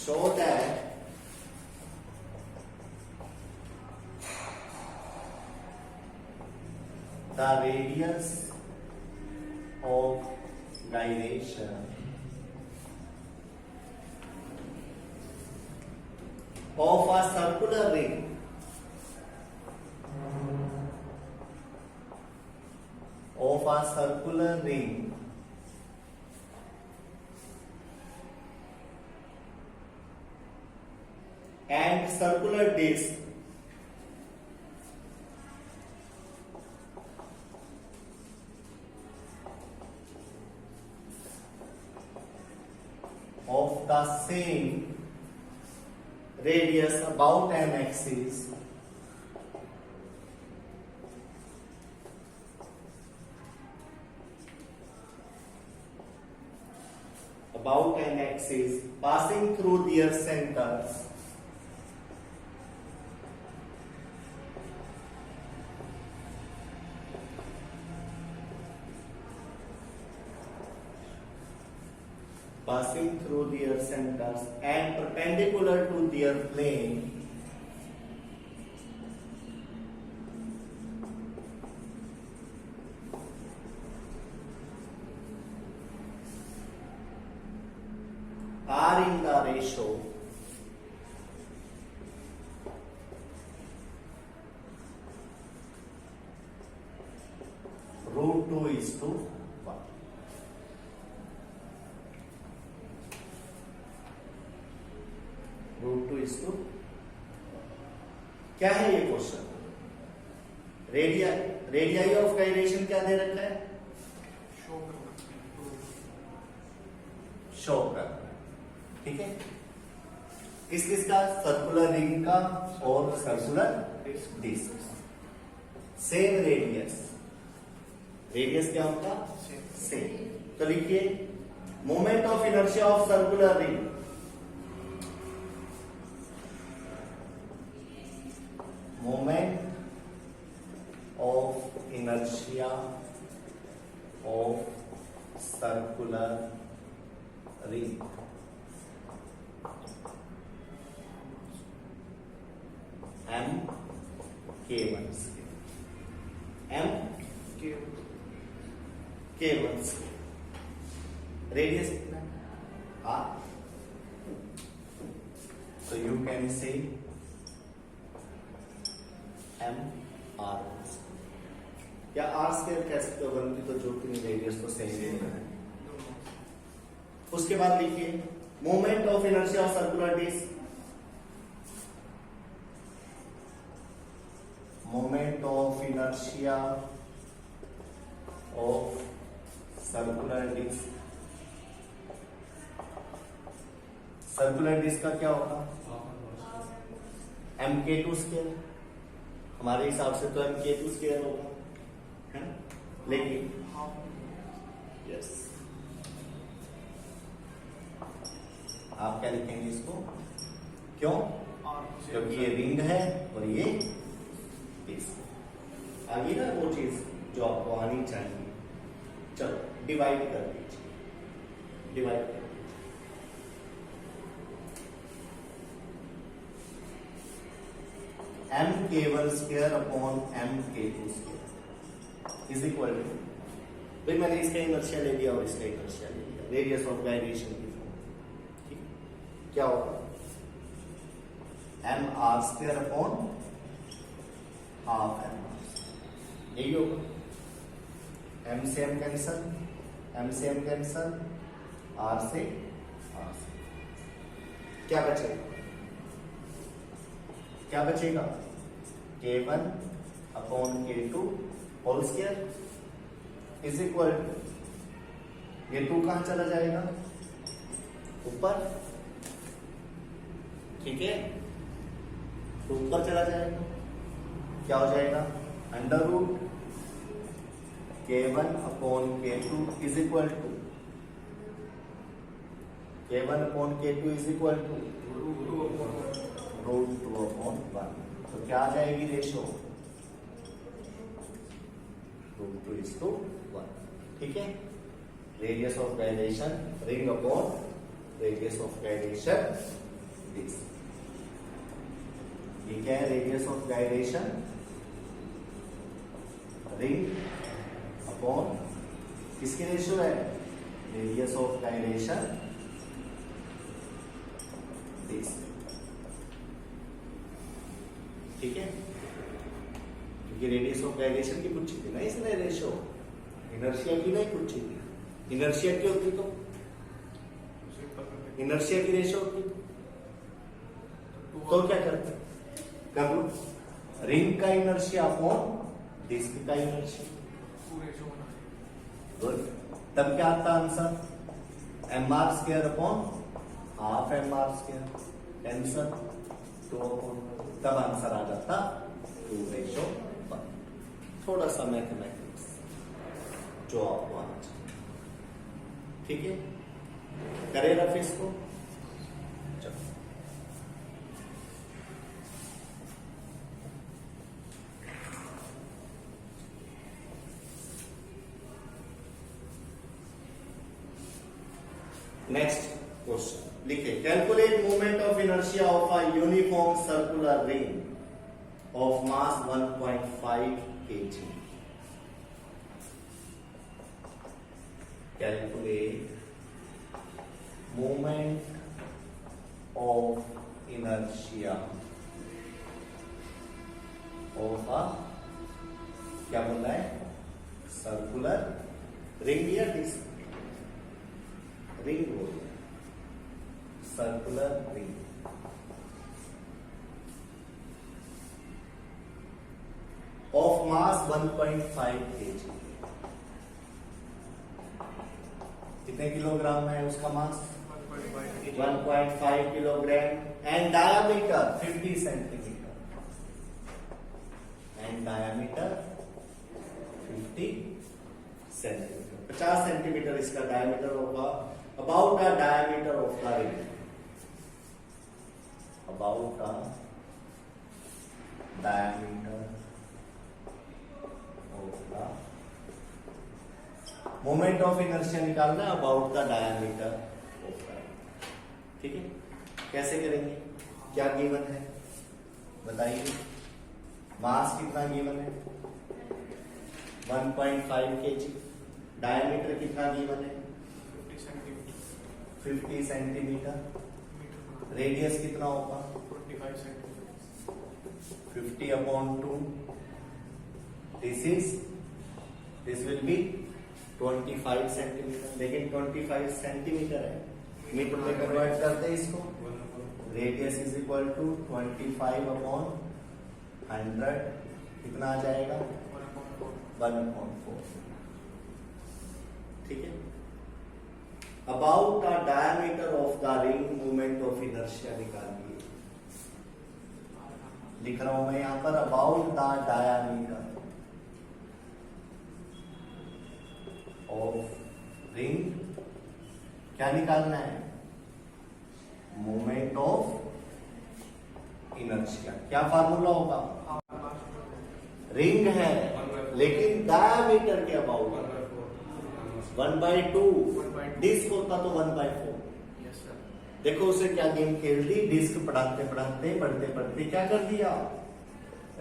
show that the radius of gyration of a circular ring and circular disc of the same radius about an axis passing through their centers and perpendicular to their plane are in the ratio √2:1. √2:1. क्या है ये question? Radii of gyration क्या दे रखा है? Show कर, ठीक है। किस का? सर्कुलर रिंग का और सर्कुलर डिस्क। सेम रेडियस क्या होता? सेम। तो लिखिए moment of inertia of circular ring moment of inertia of circular ring m k1 m k1 radius कितना? r, so you can say m r। क्या r square कह सकते हो? परंतु तो जो कि रेडियस तो सेम है। उसके बाद लिखिए moment of inertia of circular disc, moment of inertia of circular disc. Circular disc का क्या होगा? mk2 square. हमारे हिसाब से तो mk2 स्क्वायर होगा, है ना? लेकिन यस, आप क्या लिखेंगे इसको? क्यों? क्योंकि ये रिंग है और ये डिस्क। आगे ना वो चीज जो आपको आनी चाहिए। चलो डिवाइड कर दीजिए, डिवाइड कर mk1 square upon mk2 square is equal to, भाई मैंने इसका इनर्शिया ले लिया और इसका इनर्शिया ले लिया, रेडियस ऑफ गाइरेशन की फॉर्म, ठीक। क्या होगा? mr square upon half mr, यही होगा। m से m कैंसल, m से m कैंसल, r से r से क्या बचेगा? क्या बचेगा? k1 upon k2 whole square is equal to, ये 2 कहां चला जाएगा? ऊपर, ठीक है, तो ऊपर चला जाएगा। क्या हो जाएगा? Under root k1 upon k2 is equal to, k1 upon k2 is equal to √2/1। तो क्या आ जाएगी रेशो? √2:1, ठीक है। Radius of gyration ring upon radius of gyration this. ये क्या है? Radius of gyration ring upon किसकी रेशियो है? Radius of gyration this. ठीक है, क्योंकि रेडियस ऑफ गायरेशन की पूछी थी ना इसने, रेशियो इनर्शिया की नहीं पूछी थी। इनर्शिया की होती तो इनर्शिया की रेशियो होती तो क्या करते? कर लो, रिंग का इनर्शिया अपॉन डिस्क का इनर्शिया। गुड, तब क्या आता answer? mr² upon half mr², cancer 2 तब आंसर आ जाता 2:1। थोड़ा सा मैथमेटिक्स जो आपको आना चाहिए। ठीक है, करे रफ इसको। चलो, नेक्स्ट क्वेश्चन लिखे, calculate movement of inertia of a uniform circular ring of mass 1.5 kg। Calculate movement of inertia of अ, क्या बोल रहा है? सर्कुलर रिंग या डिस्क? रिंग बोल रहा है, circular ring of mass 1.5 kg। कितने किलोग्राम है उसका मास? 1.5 kilogram and diameter 50 centimetre. And diameter 50 centimetre, 50 centimetre इसका डायमीटर होगा। About the diameter of the ring, about the diameter of the, moment of inertia निकालना है about the diameter of the ring. ठीक है, कैसे करेंगे? क्या गिवन है बताइए? मास कितना गिवन है? 1.5 kg। डायमीटर कितना गिवन है? 50 सेंटीमीटर। रेडियस कितना होगा? 25 centimetre. 50 upon 2, this will be 25 centimetre. लेकिन 25 सेंटीमीटर है, मीटर में कन्वर्ट करते हैं इसको। Radius is equal to 25 upon 100, कितना आ जाएगा? 1/4। ठीक है, about the diameter of the ring movement of inertia निकालिए। लिख रहा हूं मैं यहां पर about the diameter of ring, क्या निकालना है? Movement of inertia. क्या फार्मूला होगा? रिंग है लेकिन डायमीटर के अबाउट 1/2। डिस्क होता तो 1/4। देखो उसे क्या गेम खेल दी, डिस्क पढ़ाते पढ़ाते बढ़ते बढ़ते क्या कर दिया?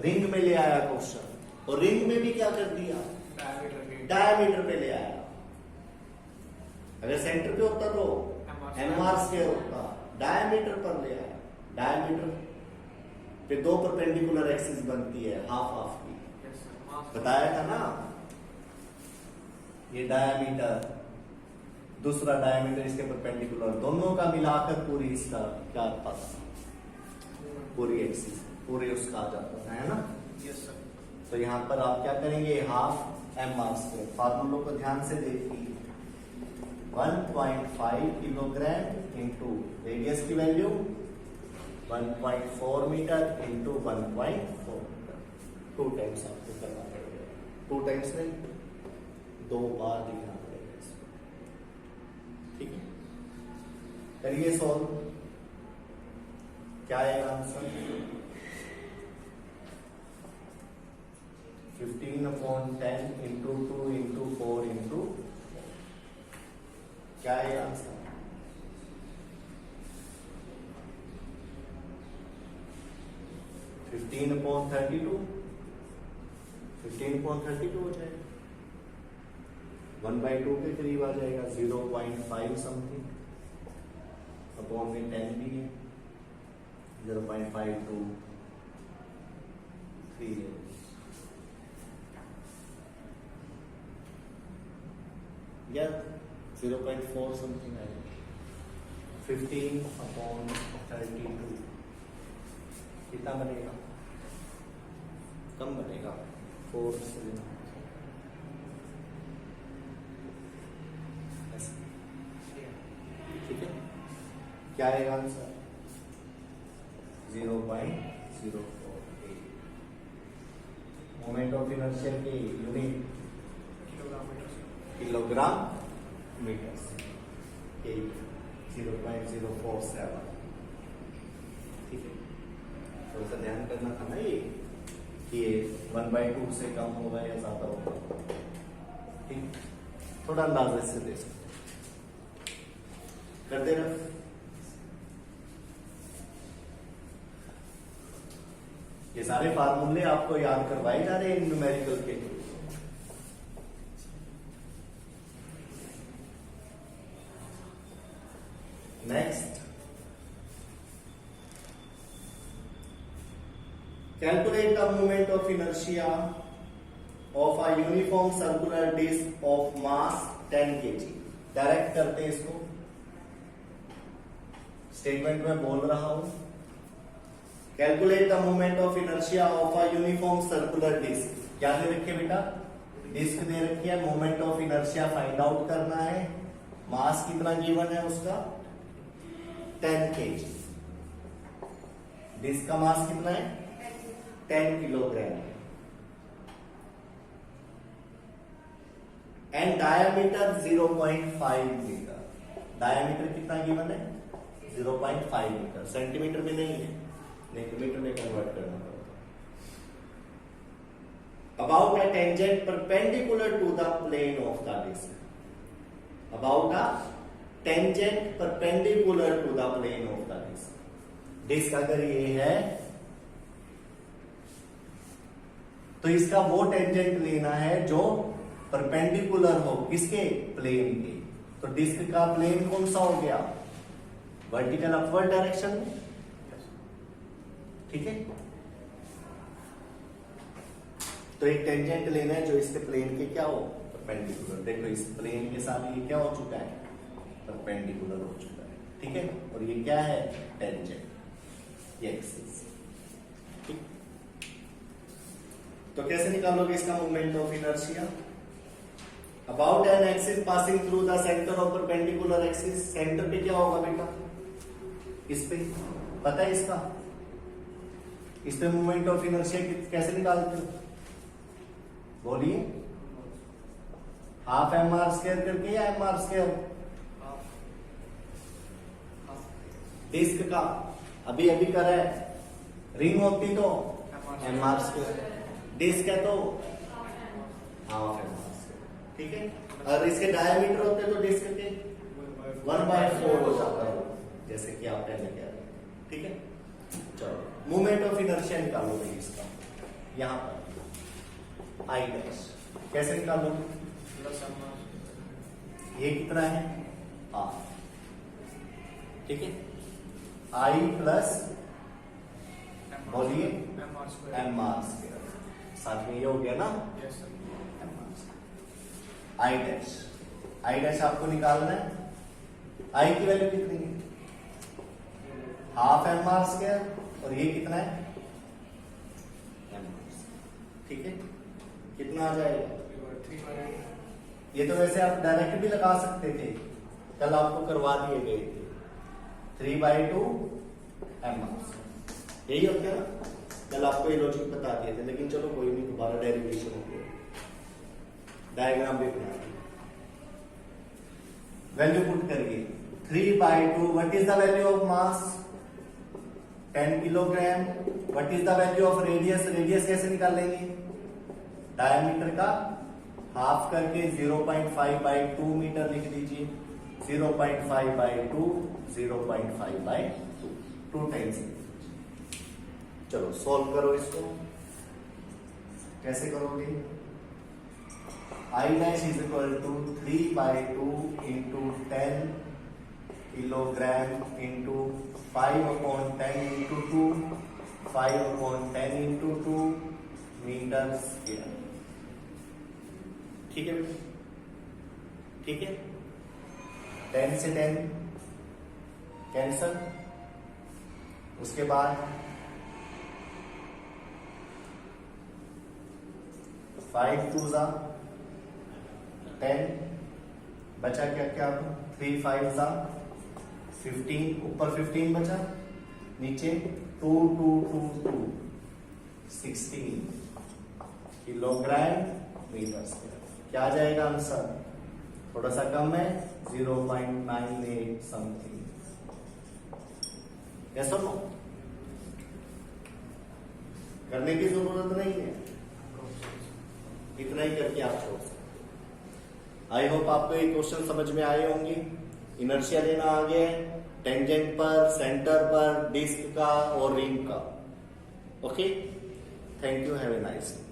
रिंग में ले आया क्वेश्चन। और रिंग में भी क्या कर दिया? डायमीटर पे ले आया। अगर सेंटर पे होता तो mr² होता, डायमीटर पर ले आया। डायमीटर पे 2 परपेंडिकुलर एक्सिस बनती है हाफ हाफ की, बताया था ना। ये डायमीटर, दूसरा डायमीटर इसके परपेंडिकुलर, दोनों का मिलाकर पूरी इसका क्या पता, पूरी एक्सिस पूरे उसका आ जाता है ना। Yes sir. तो यहाँ पर आप क्या करेंगे? Half mr²। फार्मूलों को ध्यान से देखिए। 1.5 किलोग्राम इंटू रेडियस की value 1.4 metre into 1.4 metre. 2 times आपको करना पड़ेगा। 2 टाइम्स नहीं, 2 बार लिखना पड़ेगा इसको। ठीक है, करिए सॉल्व। क्या है आंसर? 15/10 इंटू 2 इंटू 4 इंटू, क्या है आंसर? 15/32 15/32 हो जाएगा, 1/2 के करीब आ जाएगा, 0.5 समथिंग, अपॉन में 10 भी है, 0.523 है, या 0.4 समथिंग आएगा, 15/32 कितना बनेगा, कम बनेगा, 4 से ठीक है। क्या आएगा आंसर, 0.048। मोमेंट ऑफ इनर्शिया की यूनिट किलोग्राम मीटर, 0.047। ठीक है, थोड़ा सा ध्यान करना था ना ये कि 1/2 से कम होगा या ज्यादा होगा, ठीक, थोड़ा अंदाजे से दे सकते कर दे रहा। ये सारे फार्मूले आपको याद करवाए जा रहे हैं न्यूमेरिकल के। Next, calculate the moment of inertia of a uniform circular disc of mass 10 kg। Direct करते हैं इसको, स्टेटमेंट में बोल रहा हूं, calculate the moment of inertia of a uniform circular disc. क्या दे रखे बेटा, डिस्क दे रखी है, moment of inertia find out करना है, मास कितना गिवन है उसका 10 kg, डिस्क का मास कितना है 10 kilogram, and diameter 0.5 metre. Diameter कितना गिवन है 0.5 मीटर, सेंटीमीटर में नहीं है, नहीं तो मीटर में कन्वर्ट करना पड़ेगा। About a tangent perpendicular to the plane of the disc, about a tangent perpendicular to the plane of the disc. Disc अगर ये है तो इसका वो टेंजेंट लेना है जो परपेंडिकुलर हो, किसके, प्लेन के। तो डिस्क का प्लेन कौन सा हो गया, वर्टिकल अपवर्ड डायरेक्शन में, ठीक है। तो एक टेंजेंट लेना है जो इसके प्लेन के क्या हो, परपेंडिकुलर। देखो इस प्लेन के साथ ये क्या हो चुका है, परपेंडिकुलर हो चुका है, ठीक है। और ये क्या है, टेंजेंट, ये एक्सिस, ठीक। तो कैसे निकालोगे इसका moment of inertia, about an axis passing through the centre of perpendicular axis. Centre पे क्या होगा बेटा, इस पे, पता है इसका, इस पे मोमेंट ऑफ इनर्शिया कैसे निकालते हो, बोलिए, हाफ mr² करके या mr², डिस्क का अभी अभी करा है, रिंग होती तो mr², डिस्क है तो हाफ mr², ठीक है। और इसके डायमीटर होते तो डिस्क के 1/4 हो जाता है, जैसे कि आप पहले कह रहे हैं, ठीक है। चलो मोमेंट ऑफ इनर्शिया निकालोगे इसका, यहां पर आई डैश कैसे निकालोगे, ये कितना है हाफ, ठीक है, आई प्लस बोलिए mr², साथ में ये हो गया ना आई डैश। आई डैश आपको निकालना है, आई की वैल्यू कितनी है, हाफ mr², और ये कितना है mr², ठीक है। कितना आ जाएगा, ये तो वैसे आप डायरेक्ट भी लगा सकते थे, कल आपको करवा दिए गए थे, 3/2 mr², यही होता है ना, कल आपको ये लॉजिक बता दिए थे, लेकिन चलो कोई नहीं, दोबारा डेरिवेशन हो गया, डायग्राम भी बना दिया, वैल्यू पुट करिए 3/2, what is the value of mass 10 kilogram, what is the value of radius, radius कैसे निकालेंगे, डायमीटर का हाफ करके 0.5/2 मीटर लिख दीजिए, 0.5/2 0.5/2 2 टाइम्स, चलो सॉल्व करो इसको। कैसे करोगे? I dash is equal to 3/2 into 10 kilogram into 5/10 into 2, 5/10 into 2 metre square. ठीक है बेटा, ठीक है। 10 से 10 कैंसल, उसके बाद 5 2 जा 10, बचा क्या क्या? 3 5 जा 15, ऊपर 15 बचा, नीचे 2 2 2 2 16 किलोग्राम मीटर स्क्वायर। क्या आ जाएगा आंसर? थोड़ा सा कम है, 0.98 समथिंग। ऐसा नो करने की जरूरत नहीं है, इतना ही करके आप छोड़ सकते। आई होप आपको ये क्वेश्चन समझ में आए होंगे। इनर्शिया लेना आ गया है, टेंजेंट पर, सेंटर पर, डिस्क का और रिंग का। Okay, thank you, have a nice day.